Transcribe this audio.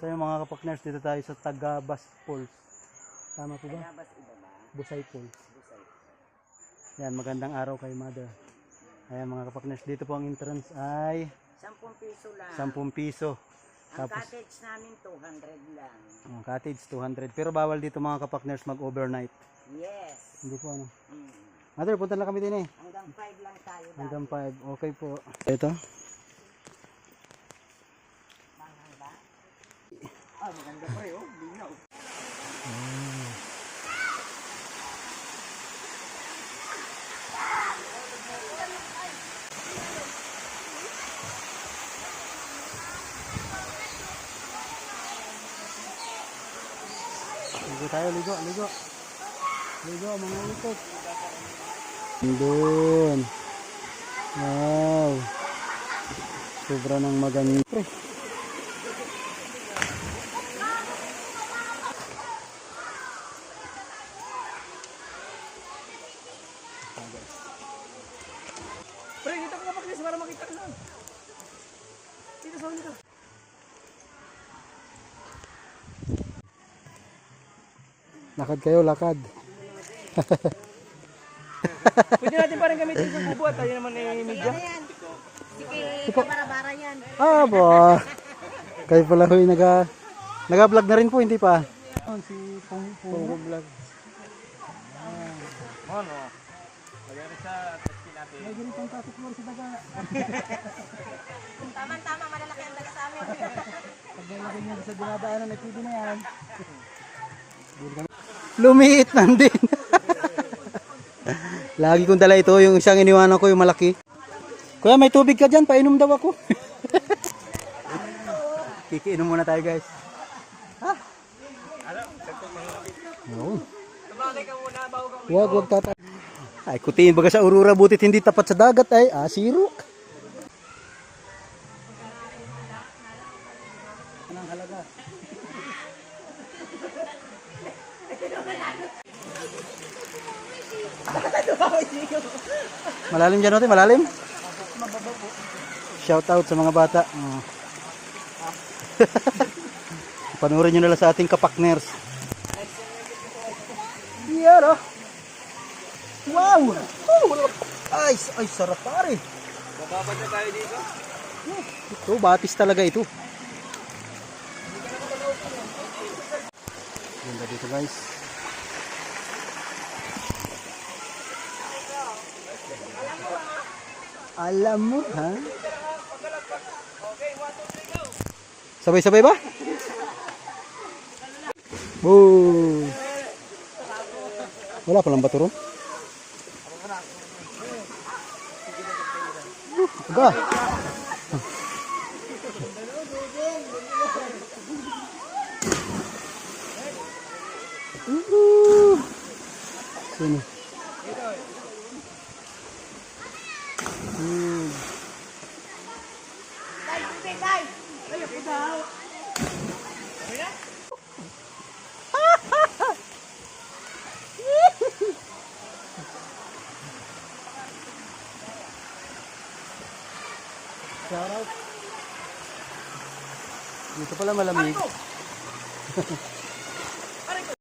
So yung mga kapakners, dito tayo sa Tagabas Falls. Tama po ba? Tagabas iba ba? Busay Falls. Busay. Yan, magandang araw kay Mother. Ayan mga kapakners, dito po ang entrance ay 10 piso lang. 10 piso. Ang Tapos, cottage namin 200 lang. cottage 200. Pero bawal dito mga kapakners mag-overnight. Yes. Hindi po ano. Mm. Mother, punta lang kami din eh. Hanggang 5 lang tayo. Hanggang 5. Okay po. Ito. Mahal ba? Maganda pa yun. Linaw. Ligo tayo, ligo, ligo. Ligo, mga ikot. Doon. Wow. Sobra ng maganda. Pre. Pre, dito ka kapag para makita ka lang. Dito sa ulit ka. Lakad kayo, lakad. Pwede natin parang gamitin sa kubo at tayo naman ay media. Sige, kamara-bara yan. Ah, bo. Kayo pala huy, naga-vlog na rin po, hindi pa. Si Pongo Vlog. Ano? Maganda sa testing natin. May ganitong traffic mo sa daga. Tama-tama, malalaki ang daga sa amin. Pag nalagay nyo sa dinadaanan, ay pwede na yan. Lumiit lang din. Lagi kong dala ito, yung isang iniwanan ko, yung malaki. Kuya, may tubig ka dyan, painom daw ako. Kikiinom muna tayo guys. Ha? Oo. Wag tata. Ay, kutiin baga sa Aurora, butit hindi tapat sa dagat ay asiro. Anong halaga? Malalim dyan natin, malalim. Shout out sa mga bata. Panurin nyo na lang sa ating kapakners. Yan oh. Wow! Ay, sarap pare. Bababa na tayo dito. Ito, batis talaga ito. Ganda dito guys. Alam mo, ha? Sabay-sabay ba? Boom! Wala palang bato ron. Aga! Sini. Shout out. Dito pala malamig.